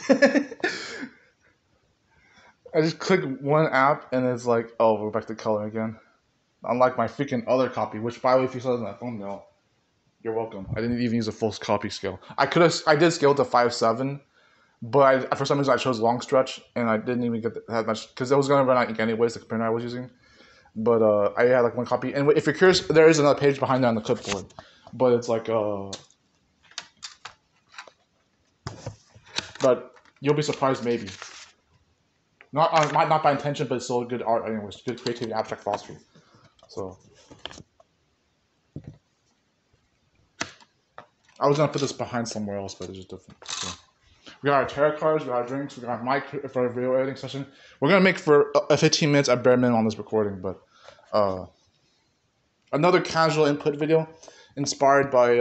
I just click one app and it's like, oh, we're back to color again. Unlike my freaking other copy, which by the way, if you saw it in my thumbnail, you're welcome. I didn't even use a full copy scale. I did scale to 5:7, but for some reason I chose long stretch and I didn't even get that much because it was gonna run out ink anyways. The printer I was using, but I had like one copy. And if you're curious, there is another page behind that on the clipboard, but it's like but you'll be surprised maybe. Not by intention, but it's still good art anyways. Good creativity, abstract philosophy. So I was gonna put this behind somewhere else, but it's just different. So we got our tarot cards, we got our drinks, we got our mic for our video editing session. We're gonna make for 15 minutes at bare minimum on this recording, but another casual input video inspired by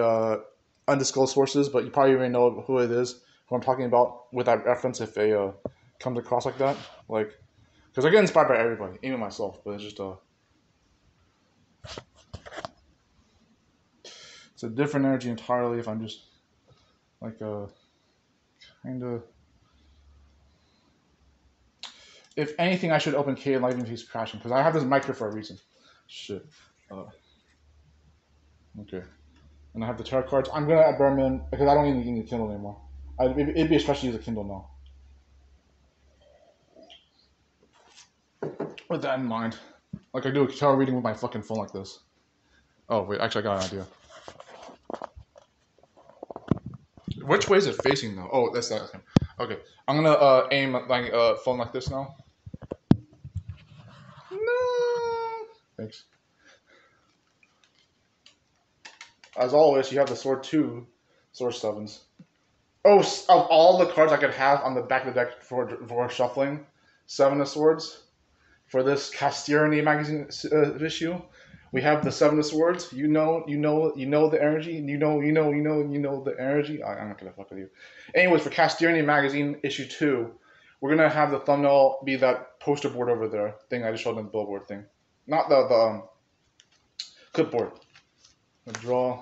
undisclosed sources, but you probably already know who it is, who I'm talking about with that reference if it comes across like that. Like, because I get inspired by everybody, even myself, but it's just it's a different energy entirely if I'm just like kind of. If anything, I should open K and Live if he's crashing because I have this mic here for a reason. Shit. Okay. And I have the tarot cards. I'm gonna add Berman because I don't even need a Kindle anymore. It'd be especially use a Kindle now. With that in mind, like I do a tarot reading with my fucking phone like this. Oh wait, actually I got an idea. Which way is it facing though? Oh, that's that. Okay, I'm gonna aim like phone like this now. No. Thanks. As always, you have the sword 2, sword 7s. Oh, of all the cards I could have on the back of the deck for shuffling, 7 of swords. For this Castearony magazine issue, we have the 7 of swords. You know the energy. You know the energy. I'm not gonna fuck with you. Anyways, for Castearony magazine issue 2, we're gonna have the thumbnail be that poster board over there thing I just showed in the billboard thing, not the clipboard. Draw.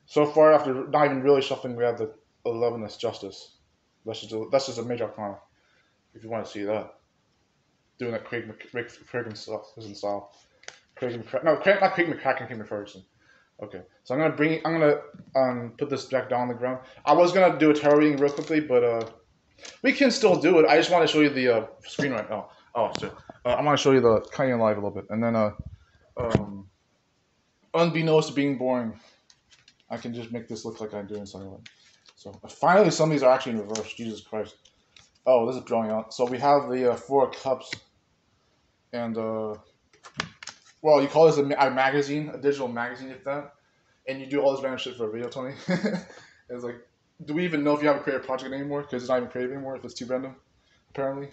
So far, after not even really shuffling, we have the 11 as justice. That's just a major arcana. If you want to see that. Doing that Craig style. Not Craig McCracken, Craig McPherson. Okay, so I'm gonna put this deck down on the ground. I was gonna do a tarot reading real quickly, but we can still do it. I just want to show you the screen right now. Oh shit! I want to show you the kind of live a little bit, and then unbeknownst to being boring, I can just make this look like I'm doing something. So finally, some of these are actually in reverse. Jesus Christ! Oh, this is drawing out. So we have the 4 of Cups. And, well, you call this a magazine, a digital magazine, if that, and you do all this random shit for a video, Tony. It's like, do we even know if you have a creative project anymore? Because it's not even creative anymore if it's too random, apparently.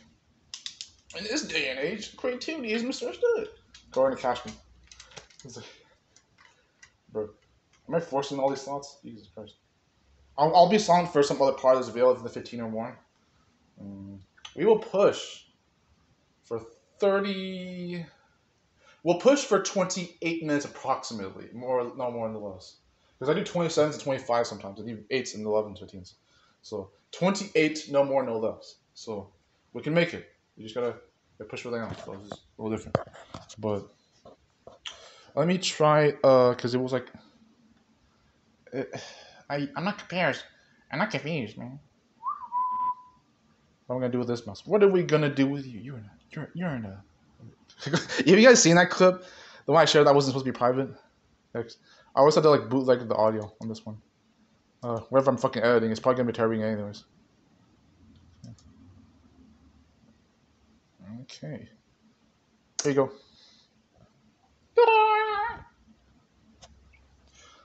In this day and age, creativity is misunderstood. According to Cashman. It's like, bro, am I forcing all these thoughts? Jesus Christ. I'll be silent for some other part of this video of the 15 or more. We will push for 30. We'll push for 28 minutes approximately. No more and less. Because I do 27s and 25 sometimes. I do 8s and 11s, 15s. So 28, no more, no less. So we can make it. You just gotta push for everything else. So it's a little different. But let me try, because it was like, I'm not confused. I'm not confused, man. What am I gonna do with this mouse? What are we gonna do with you? You're in a. Have you guys seen that clip? The one I shared that wasn't supposed to be private. I always had to like bootleg the audio on this one. Wherever I'm fucking editing, it's probably gonna be terrible anyways. Okay. There you go.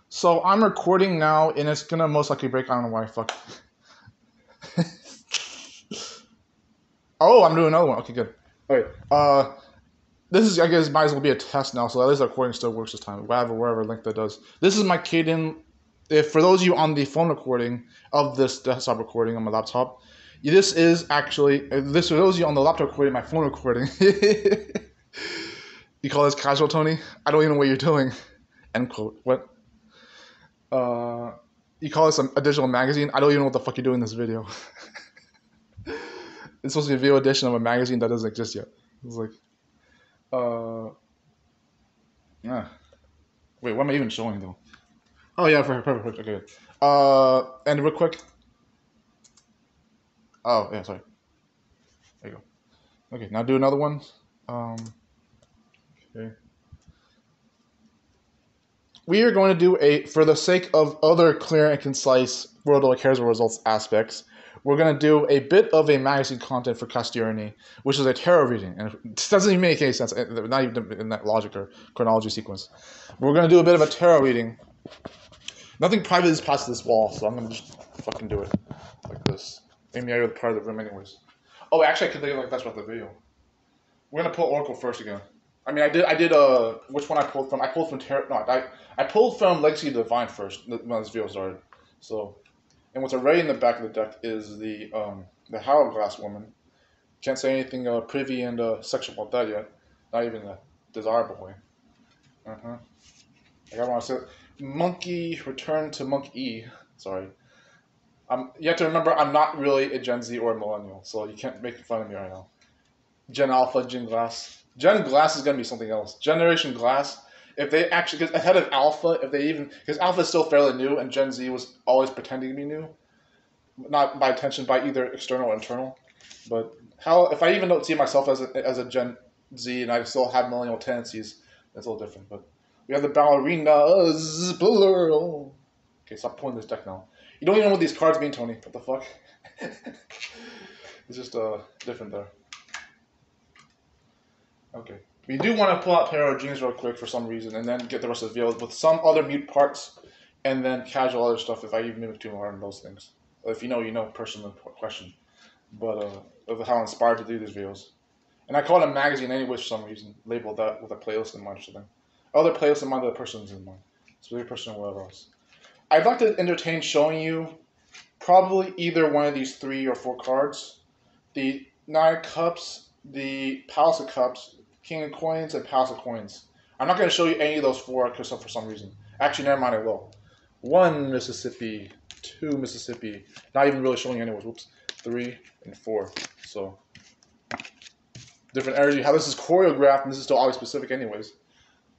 So I'm recording now, and it's gonna most likely break. I don't know why. Fuck. Oh, I'm doing another one. Okay, good. Okay. This is, I guess, might as well be a test now, so at least the recording still works this time. Wherever link that does. This is my Caden. If for those of you on the phone recording of this desktop recording on my laptop, this is actually this for those of you on the laptop recording, my phone recording. You call this casual, Tony? I don't even know what you're doing. End quote. What? You call this a digital magazine? I don't even know what the fuck you're doing in this video. It's supposed to be a video edition of a magazine that doesn't exist yet. It's like, yeah. Wait, what am I even showing though? Oh yeah, perfect. Okay. And real quick. Oh yeah, sorry. There you go. Okay, now do another one. Okay. We are going to do for the sake of other clear and concise world of cares results aspects, we're going to do a bit of a magazine content for Castearony, which is a tarot reading. And it doesn't even make any sense, not even in that logic or chronology sequence. We're going to do a bit of a tarot reading. Nothing private is past this wall, so I'm going to just fucking do it like this. Maybe I would part of the room anyways. Oh, actually, I could think like that's about the video. We're going to pull Oracle first again. I mean, I did which one I pulled from? I pulled from Tarot. No, I pulled from Legacy of the Divine first when this video started. So, and what's already in the back of the deck is the Hourglass Woman. Can't say anything privy and sexual about that yet. Not even a desirable way. I want to say Monkey Return to Monk E. Sorry. You have to remember, I'm not really a Gen Z or a millennial, so you can't make fun of me right now. Gen Alpha, Gen Glass. Gen Glass is going to be something else. Generation Glass, if they actually, because ahead of Alpha, because Alpha is still fairly new and Gen Z was always pretending to be new. Not by intention, by either external or internal. But if I even don't see myself as a Gen Z and I still have millennial tendencies, that's a little different. But we have the Ballerinas, plural. Okay, stop pulling this deck now. You don't even know what these cards mean, Tony. What the fuck? It's just different there. Okay. We do want to pull out Tarot Dreams real quick for some reason, and then get the rest of the video with some other mute parts, and then casual other stuff if I even move to learn those things. If you know, personal question. But of how I'm inspired to do these videos. And I call it a magazine anyway for some reason, labeled that with a playlist in mind or something. Other playlist in mind, other person's in mind. Specific person or whatever else. I'd like to entertain showing you probably either one of these 3 or 4 cards. The 9 of Cups, the Palace of Cups, King of Coins, and Palace of Coins. I'm not going to show you any of those 4 for some reason. Actually, never mind, I will. 1 Mississippi, 2 Mississippi. Not even really showing you anyways. Whoops. 3 and 4. So, different energy. How this is choreographed, and this is still always specific anyways.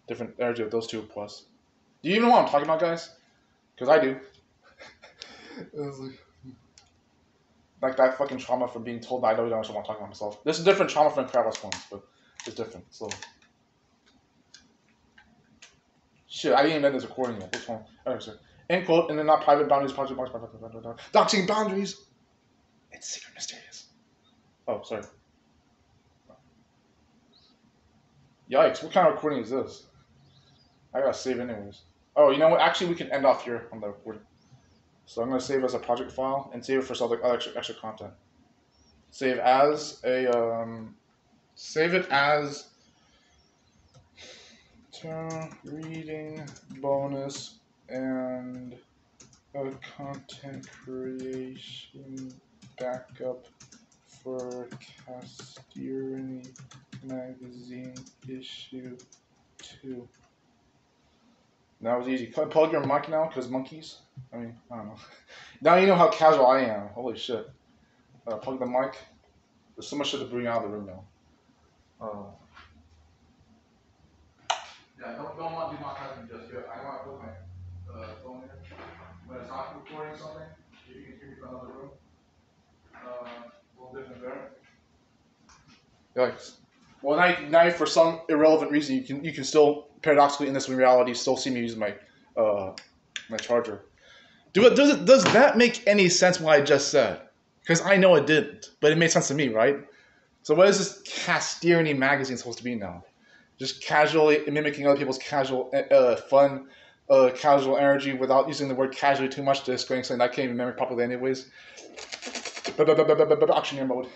Different energy of those 2 plus. Do you even know what I'm talking about, guys? Because I do. Like that fucking trauma from being told that I don't know what I'm talking about myself. This is different trauma from Paradox ones, but it's different. So, shit, I didn't even end this recording yet. Which one? Okay, so end quote, and then not private boundaries, doxing boundaries. It's secret, mysterious. Oh, sorry. Yikes! What kind of recording is this? I gotta save anyways. Oh, you know what? Actually, we can end off here on the recording. So I'm going to save as a project file and save it for some other extra content. Save it as reading bonus and a content creation backup for Castearony magazine issue 2. That was easy. Plug your mic now, because monkeys. I mean, I don't know. Now you know how casual I am. Holy shit. Plug the mic. There's so much shit to bring out of the room now. Yeah, don't want to do my typing just yet. I want to put my phone here. When it's not recording something, if you can hear me from another room. A little different there. Yikes. Well, now for some irrelevant reason, you can still, paradoxically in this reality, still see me using my my charger. Does that make any sense what I just said? Because I know it didn't, but it made sense to me, right? So what is this Castearony magazine supposed to be now? Just casually mimicking other people's casual, fun, casual energy without using the word casually too much to explain something that I can't even mimic properly anyways. Auctioneer mode.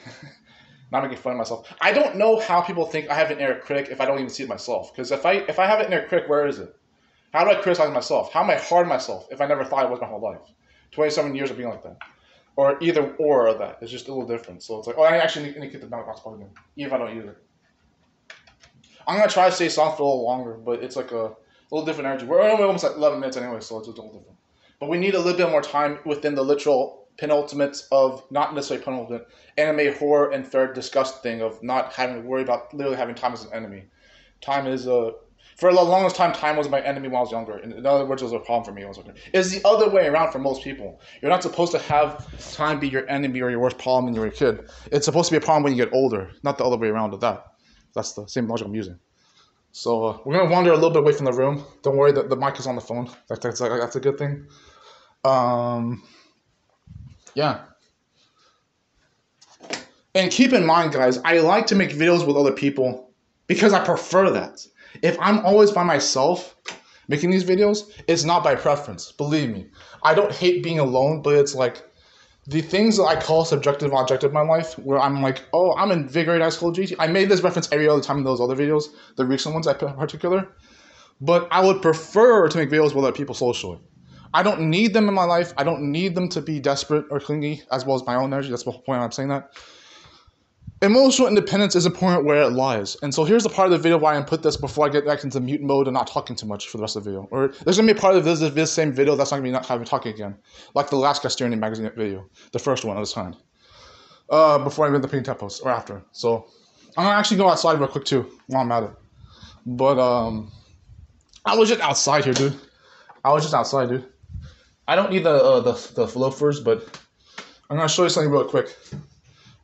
Not making fun of myself. I don't know how people think I have an inner critic if I don't even see it myself. Because if I have an inner critic, where is it? How do I criticize myself? How am I hard on myself if I never thought I was my whole life? 27 years of being like that. Or either or of that. It's just a little different. So it's like, oh, I actually need to get the box plugged in. Even if I don't use it. I'm going to try to stay soft for a little longer, but it's like a little different energy. We're only almost at 11 minutes anyway, so it's a little different. But we need a little bit more time within the literal penultimate of, not necessarily penultimate, anime horror and third disgust thing of not having to worry about literally having time as an enemy. Time is for the longest time, time was my enemy when I was younger. In other words, it was a problem for me when I was younger. It's the other way around for most people. You're not supposed to have time be your enemy or your worst problem when you're a kid. It's supposed to be a problem when you get older, not the other way around of that. That's the same logic I'm using. So we're going to wander a little bit away from the room. Don't worry, the mic is on the phone. That's a good thing. Yeah. And keep in mind, guys, I like to make videos with other people because I prefer that. If I'm always by myself making these videos, it's not by preference. Believe me. I don't hate being alone, but it's like the things that I call subjective and objective in my life, where I'm like, oh, I'm invigorated high school GT. I made this reference every other time in those other videos, the recent ones in particular. But I would prefer to make videos with other people socially. I don't need them in my life. I don't need them to be desperate or clingy, as well as my own energy. That's the whole point I'm saying that. Emotional independence is important where it lies. And so here's the part of the video why I put this before I get back into mute mode and not talking too much for the rest of the video. Or there's going to be a part of this same video that's not going to be not having talking again. Like the last Castearony magazine video. The first one of this kind. Before I made the pink tap post. Or after. So I'm going to actually go outside real quick too. While I'm at it. But I was just outside here, dude. I don't need the loafers, but I'm going to show you something real quick.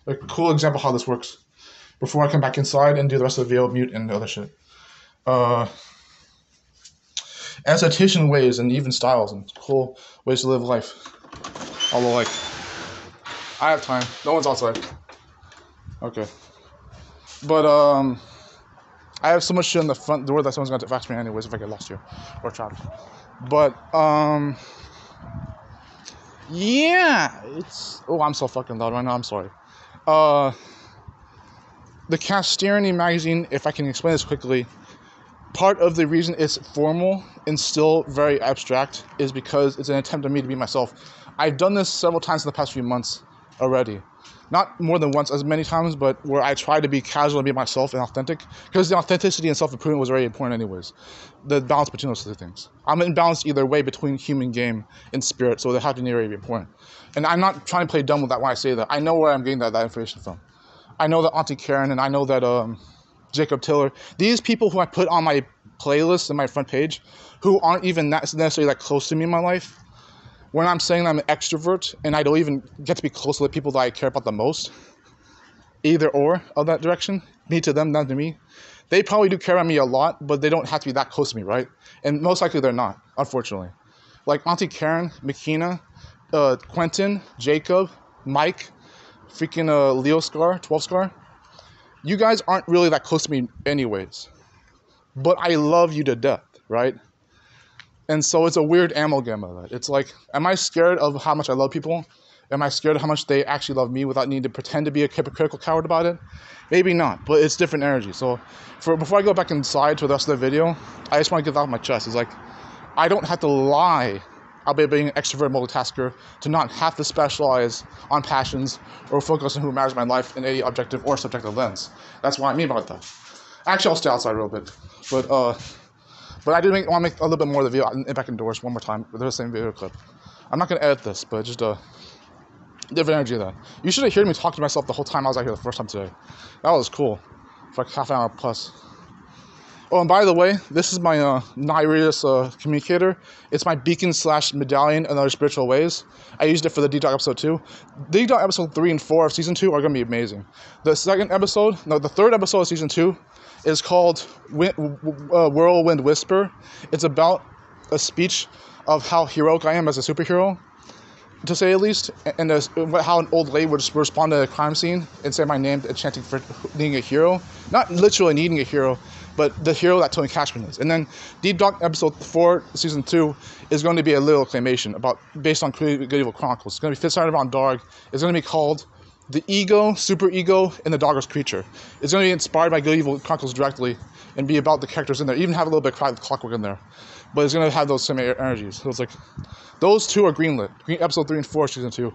A cool example how this works before I come back inside and do the rest of the video, mute and the other shit. Aesthetic ways and even styles and cool ways to live life. Although, like, I have time. No one's outside. Okay. But, I have so much shit in the front door that someone's going to fax me anyways if I get lost here or trapped. But, yeah, it's... Oh, I'm so fucking loud right now. I'm sorry. The Castearony magazine, if I can explain this quickly, part of the reason it's formal and still very abstract is because it's an attempt on me to be myself. I've done this several times in the past few months already. Not more than once, as many times, but where I try to be casual and be myself and authentic. Because the authenticity and self-improvement was very important anyways. The balance between those two things. I'm in balance either way between human game and spirit, so they have to be very important. And I'm not trying to play dumb with that when I say that. I know where I'm getting that information from. I know that Auntie Karen and I know that Jacob Tiller, these people who I put on my playlist and my front page, who aren't even necessarily that close to me in my life, when I'm saying I'm an extrovert and I don't even get to be close to the people that I care about the most, either or of that direction, me to them, them to me, they probably do care about me a lot, but they don't have to be that close to me, right? And most likely they're not, unfortunately. Like Auntie Karen, McKenna, Quentin, Jacob, Mike, freaking Leo Scar, 12 Scar. You guys aren't really that close to me anyways. But I love you to death, right? And so it's a weird amalgam of that. It's like, am I scared of how much I love people? Am I scared of how much they actually love me without needing to pretend to be a hypocritical coward about it? Maybe not, but it's different energy. So before I go back inside to the rest of the video, I just want to get that off my chest. It's like, I don't have to lie about being an extrovert multitasker to not have to specialize on passions or focus on who matters in my life in any objective or subjective lens. That's what I mean about that. Actually, I'll stay outside a little bit. But I do want to make a little bit more of the video back indoors one more time with the same video clip. I'm not going to edit this, but just different energy of that. You should have heard me talk to myself the whole time I was out here the first time today. That was cool. For like half an hour plus. Oh, and by the way, this is my Nairis communicator. It's my beacon / medallion in other spiritual ways. I used it for the D-Dog episode 2. D-Dog episode 3 and 4 of season 2 are going to be amazing. The third episode of season 2 is called Whirlwind Whisper. It's about a speech of how heroic I am as a superhero, to say at least, and how an old lady would just respond to a crime scene and say my name, chanting for needing a hero. Not literally needing a hero, but the hero that Tony Cashman is. And then D-Dog episode 4, season 2, is going to be a little claymation based on Good Evil Chronicles. It's going to be centered around Darg. It's going to be called The Ego, Super Ego, and the Dogger's Creature. It's going to be inspired by Good Evil Chronicles directly and be about the characters in there. Even have a little bit of Clockwork in there. But it's going to have those same energies. So it's like, those two are greenlit. Episode 3 and 4, season 2.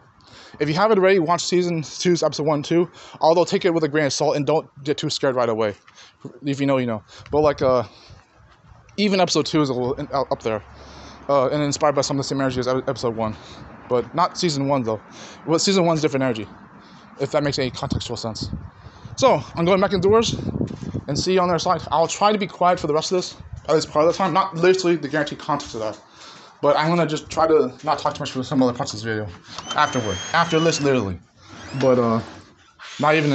If you haven't already, watch season 2's episode 1 and 2. Although, take it with a grain of salt and don't get too scared right away. If you know, you know. But like, even episode 2 is a little up there. And inspired by some of the same energies as episode 1. but not season 1 though. Well, season 1's different energy, if that makes any contextual sense. So I'm going back indoors and see you on the other side. I'll try to be quiet for the rest of this, at least part of the time. Not literally the guaranteed context of that, but I'm gonna just try to not talk too much for some other parts of this video afterward. After this, literally, but not even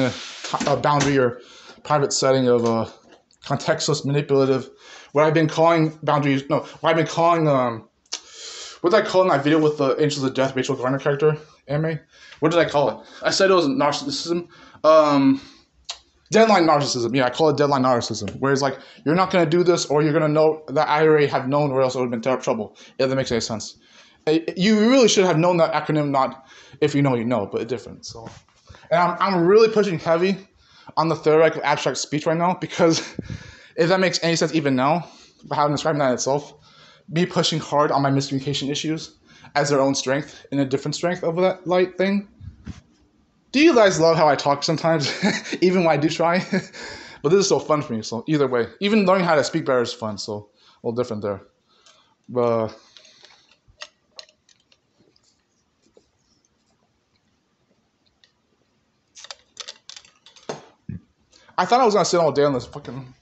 a boundary or private setting of contextless, manipulative. What I've been calling boundaries. No, what I've been calling what did I call in that video with the Angels of Death, Rachel Garner character anime? What did I call it? I said it was narcissism. Deadline narcissism. Yeah, I call it deadline narcissism. Whereas, like, you're not going to do this, or you're going to know that I already have known, or else it would have been trouble, if that makes any sense. You really should have known that acronym, not if you know, you know, but different. So, and I'm really pushing heavy on the theoretical abstract speech right now, because if that makes any sense even now, by how I'm describing that itself, me pushing hard on my miscommunication issues as their own strength and a different strength of that light thing. Do you guys love how I talk sometimes, even when I do try? But this is so fun for me, so either way. Even learning how to speak better is fun, so a little different there. But I thought I was going to sit all day on this fucking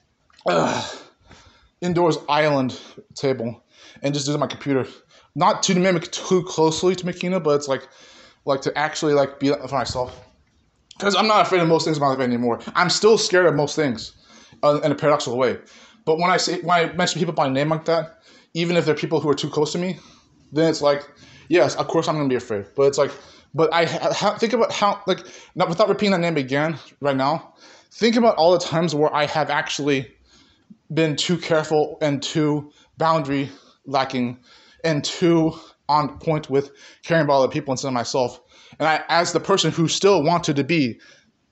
indoors island table and just do it on my computer. Not to mimic too closely to Makina, but it's like to actually like be for myself. Because I'm not afraid of most things in my life anymore. I'm still scared of most things in a paradoxical way. But when I mention people by name like that, even if they're people who are too close to me, then it's like, yes, of course I'm going to be afraid. But it's like, but I think about how, like, not without repeating that name again right now, think about all the times where I have actually been too careful and too boundary lacking and too on point with caring about other people instead of myself. And I, as the person who still wanted to be,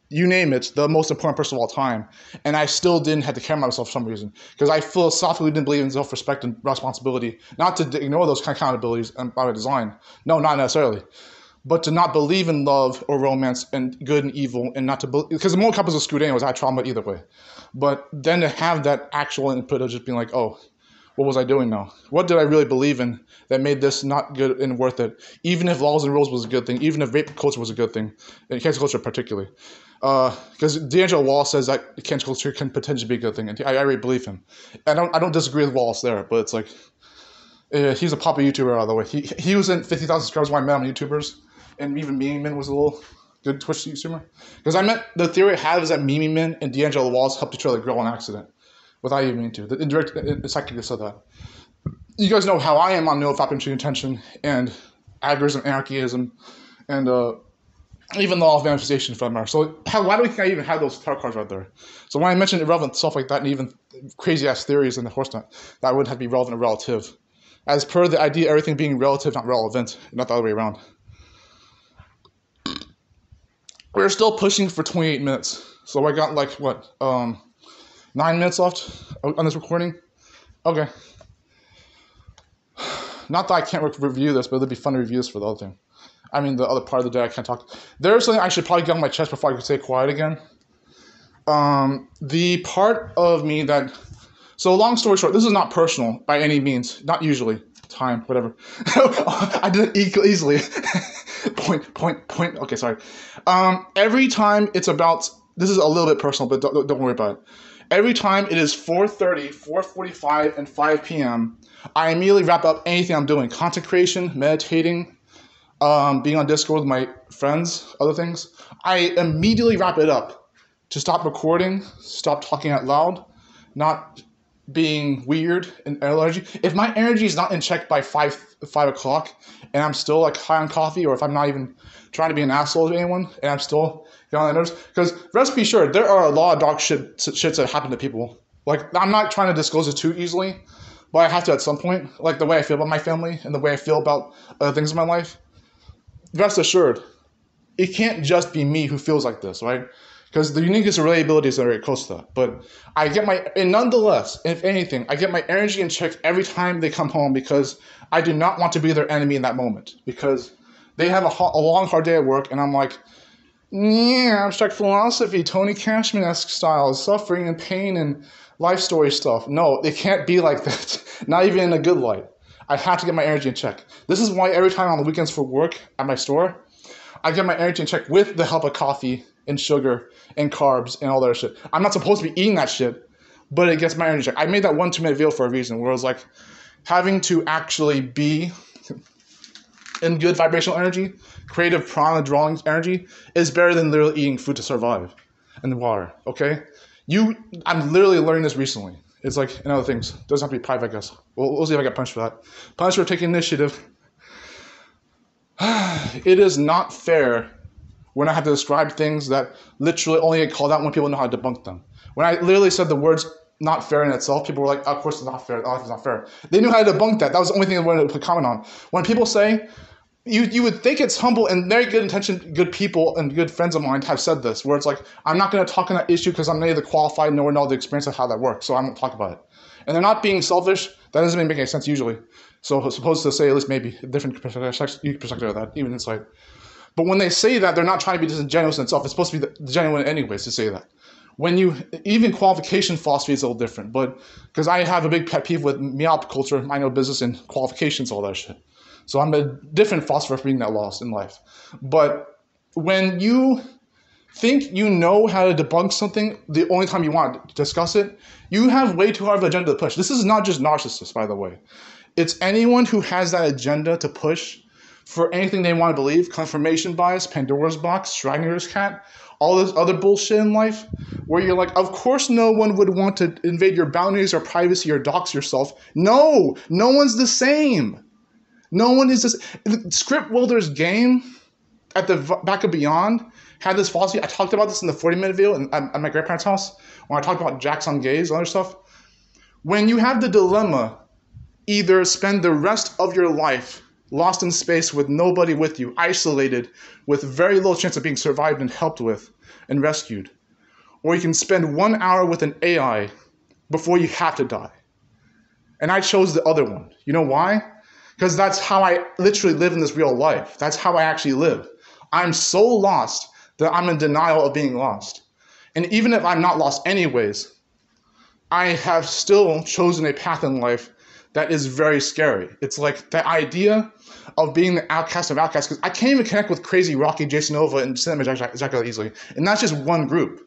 you name it, the most important person of all time, and I still didn't have to care about myself for some reason, because I philosophically didn't believe in self-respect and responsibility, not to ignore those kind of accountabilities by design, no, not necessarily, but to not believe in love or romance and good and evil, and not to believe, because the moral compass was screwed anyways, I had trauma either way, but then to have that actual input of just being like, oh, what was I doing now? What did I really believe in that made this not good and worth it? Even if laws and rules was a good thing, even if rape culture was a good thing, and cancel culture particularly. Because D'Angelo Wallace says that cancel culture can potentially be a good thing, and I really believe him. I don't disagree with Wallace there, but it's like, he's a popular YouTuber, by the way. He was in 50,000 subscribers when I met him on YouTubers, and even hmmmmm was a little good Twitch YouTuber. Because I met, the theory I have is that hmmmmm and D'Angelo Wallace helped each other grow on accident. Without even meaning to. The indirect psychic said that. You guys know how I am on no-fapping intention and agorism, anarchism, and even the law of manifestation for that matter. So why do we think I even have those tarot cards right there? So when I mention irrelevant stuff like that and even crazy-ass theories in the horse nut, that wouldn't have to be relevant or relative. As per the idea of everything being relative, not relevant, not the other way around. We're still pushing for 28 minutes. So I got like, what, 9 minutes left on this recording? Okay. Not that I can't review this, but it'd be fun to review this for the other thing. I mean, the other part of the day I can't talk. There's something I should probably get on my chest before I could stay quiet again. The part of me that... So long story short, this is not personal by any means. Not usually. Time, whatever. I did it easily. Point. Okay, sorry. Every time it's about... This is a little bit personal, but don't worry about it. Every time it is 4:30, 4:45, and 5 p.m., I immediately wrap up anything I'm doing. Content creation, meditating, being on Discord with my friends, other things. I immediately wrap it up to stop recording, stop talking out loud, not being weird and energy. If my energy is not in check by 5 o'clock and I'm still like high on coffee, or if I'm not even trying to be an asshole to anyone and I'm still getting on the nerves, because rest be sure, there are a lot of dark shits that happen to people. Like, I'm not trying to disclose it too easily, but I have to at some point, like the way I feel about my family and the way I feel about other things in my life. Rest assured, it can't just be me who feels like this, right? Because the uniqueness of relatability are very close to that. But I get and nonetheless, if anything, I get my energy in check every time they come home, because I do not want to be their enemy in that moment. Because they have a long, hard day at work, and I'm like, yeah, abstract philosophy, Tony Cashman-esque style, suffering and pain and life story stuff. No, it can't be like that. Not even in a good light. I have to get my energy in check. This is why every time on the weekends for work at my store, I get my energy in check with the help of coffee and sugar and carbs and all that shit. I'm not supposed to be eating that shit, but it gets my energy check. I made that 1 2-minute video for a reason, where it was like having to actually be in good vibrational energy, creative prana drawing energy is better than literally eating food to survive and water. Okay, I'm literally learning this recently. It's like, and other things. Doesn't have to be private, I guess. We'll see if I get punished for that. Punished for taking initiative. It is not fair when I have to describe things that literally only get called out when people know how to debunk them. When I literally said the words not fair in itself, people were like, of course it's not fair. Life is not fair. They knew how to debunk that. That was the only thing they wanted to put comment on. When people say, you would think it's humble, and very good intention, good people and good friends of mine have said this, where it's like, I'm not going to talk on that issue because I'm neither qualified nor know the experience of how that works, so I won't talk about it. And they're not being selfish. That doesn't make any sense usually. So supposed to say at least maybe a different perspective of that, even insight. But when they say that, they're not trying to be disingenuous in itself. It's supposed to be genuine anyways to say that. When even qualification philosophy is a little different, but because I have a big pet peeve with meop culture, I know business and qualifications, all that shit. So I'm a different philosopher for being that lost in life. But when you think you know how to debunk something, the only time you want to discuss it, you have way too hard of an agenda to push. This is not just narcissists, by the way. It's anyone who has that agenda to push for anything they want to believe, confirmation bias, Pandora's box, Schrodinger's cat, all this other bullshit in life, where you're like, of course no one would want to invade your boundaries or privacy or dox yourself. No one's the same. No one is this. Script Wilder's game at the back of Beyond had this philosophy. I talked about this in the 40-minute video at my grandparents' house when I talked about jacks on gays and other stuff. When you have the dilemma, either spend the rest of your life lost in space with nobody with you, isolated, with very little chance of being survived and helped with and rescued, or you can spend 1 hour with an AI before you have to die. And I chose the other one. You know why? Because that's how I literally live in this real life. That's how I actually live. I'm so lost that I'm in denial of being lost. And even if I'm not lost anyways, I have still chosen a path in life that is very scary. It's like the idea of being the outcast of outcasts, because I can't even connect with crazy Rocky, Jason Nova, and Cinema Jack that easily. And that's just one group.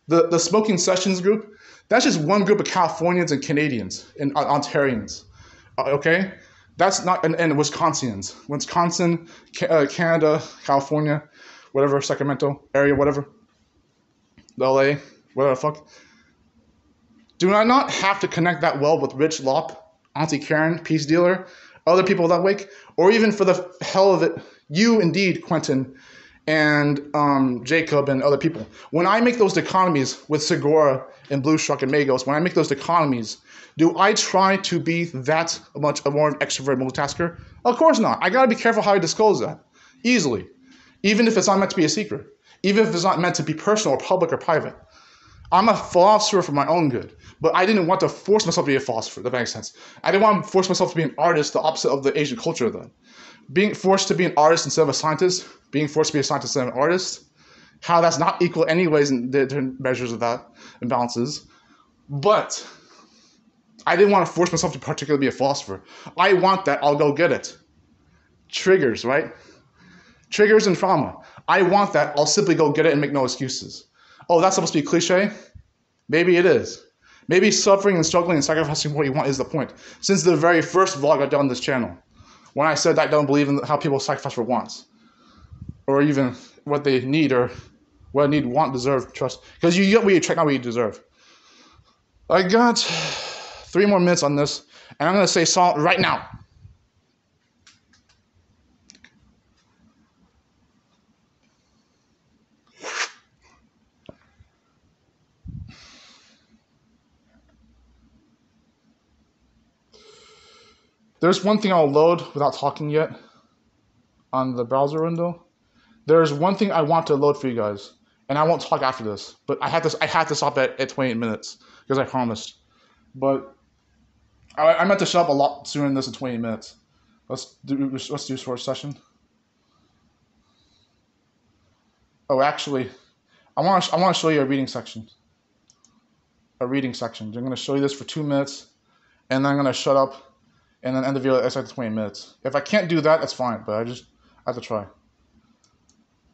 The Smoking Sessions group, that's just one group of Californians and Canadians and Ontarians. Okay? That's not, and Wisconsinians. Wisconsin, Canada, California, whatever, Sacramento area, whatever. LA, whatever the fuck. Do I not have to connect that well with Rich Lop, Auntie Karen, Peace Dealer, other people that wake, or even for the hell of it, you indeed, Quentin, and Jacob and other people. When I make those dichotomies with Segura and Blue Shrunk and Magos, when I make those dichotomies, do I try to be that much more of an extrovert multitasker? Of course not. I gotta be careful how I disclose that. Easily. Even if it's not meant to be a secret. Even if it's not meant to be personal or public or private. I'm a philosopher for my own good. But I didn't want to force myself to be a philosopher, if that makes sense. I didn't want to force myself to be an artist, the opposite of the Asian culture then. Being forced to be an artist instead of a scientist, being forced to be a scientist instead of an artist, how that's not equal anyways in different measures of that, imbalances. But I didn't want to force myself to particularly be a philosopher. I want that, I'll go get it. Triggers, right? Triggers and trauma. I want that, I'll simply go get it and make no excuses. Oh, that's supposed to be cliche? Maybe it is. Maybe suffering and struggling and sacrificing what you want is the point. Since the very first vlog I've done on this channel, when I said I don't believe in how people sacrifice for wants, or even what they need, or what I need, want, deserve, trust. Because you get what you attract, not what you deserve. I got 3 more minutes on this, and I'm going to say salt right now. There's one thing I'll load without talking yet on the browser window. There's one thing I want to load for you guys, and I won't talk after this, but I had to stop at 28 minutes because I promised. But I meant to shut up a lot sooner than this in 20 minutes. Let's do a short session. Oh, actually, I want to show you a reading section. I'm going to show you this for 2 minutes, and then I'm going to shut up and then end the video at like 20 minutes. If I can't do that, that's fine, but I have to try.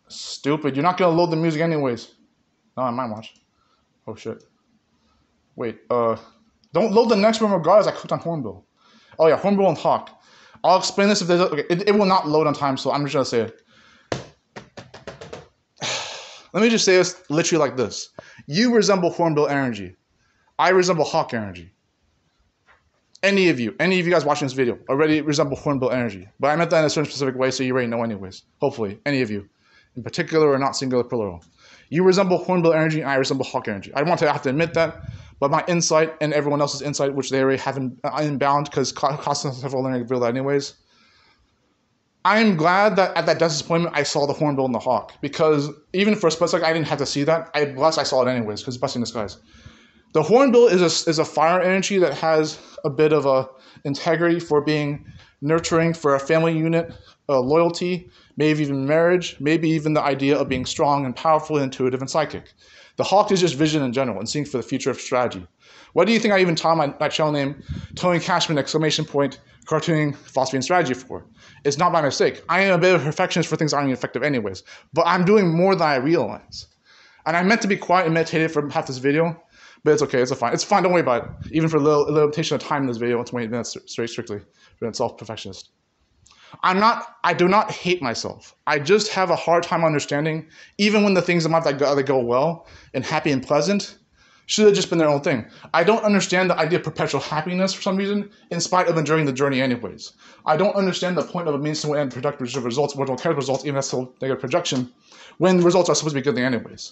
Stupid, you're not gonna load the music anyways. No, I might watch. Oh shit. Wait, don't load the next one regardless. I clicked on hornbill. Oh yeah, hornbill and hawk. I'll explain this if there's okay. It will not load on time, so I'm just gonna say it. Let me just say this literally like this. You resemble hornbill energy. I resemble hawk energy. Any of you guys watching this video already resemble hornbill energy. But I meant that in a certain specific way, so you already know anyways. Hopefully, any of you. In particular or not singular plural. You resemble hornbill energy and I resemble hawk energy. I have to admit that, but my insight and everyone else's insight, which they already have inbound because constantly have learning to build that anyways. I am glad that at that disappointment I saw the hornbill and the hawk, because even for a split second I didn't have to see that. I saw it anyways because it's blessing in disguise. The hornbill is a fire energy that has a bit of a integrity for being nurturing for a family unit, loyalty, maybe even marriage, maybe even the idea of being strong and powerful, intuitive, and psychic. The hawk is just vision in general and seeing for the future of strategy. What do you think I even taught my channel name, Tony Cashman, ! Cartooning, philosophy, and strategy for? It's not by mistake. I am a bit of a perfectionist for things that aren't even effective anyways, but I'm doing more than I realize. And I meant to be quiet and meditative for half this video, but it's okay, it's fine. It's fine, don't worry about it. Even for a little limitation of time in this video, it's 20 minutes strictly for a self-perfectionist. I do not hate myself. I just have a hard time understanding, even when the things in life that go well and happy and pleasant, should have just been their own thing. I don't understand the idea of perpetual happiness for some reason, in spite of enjoying the journey anyways. I don't understand the point of a means to end productive results, which will carry results, even if that's still negative projection, when the results are supposed to be good thing anyways.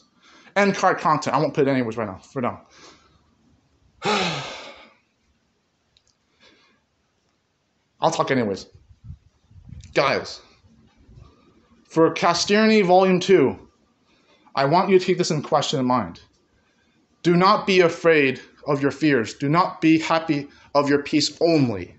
End card content. I won't put it anyways right now, for now. I'll talk anyways. Guys, for Castearony Volume 2, I want you to take this in question in mind. Do not be afraid of your fears. Do not be happy of your peace only.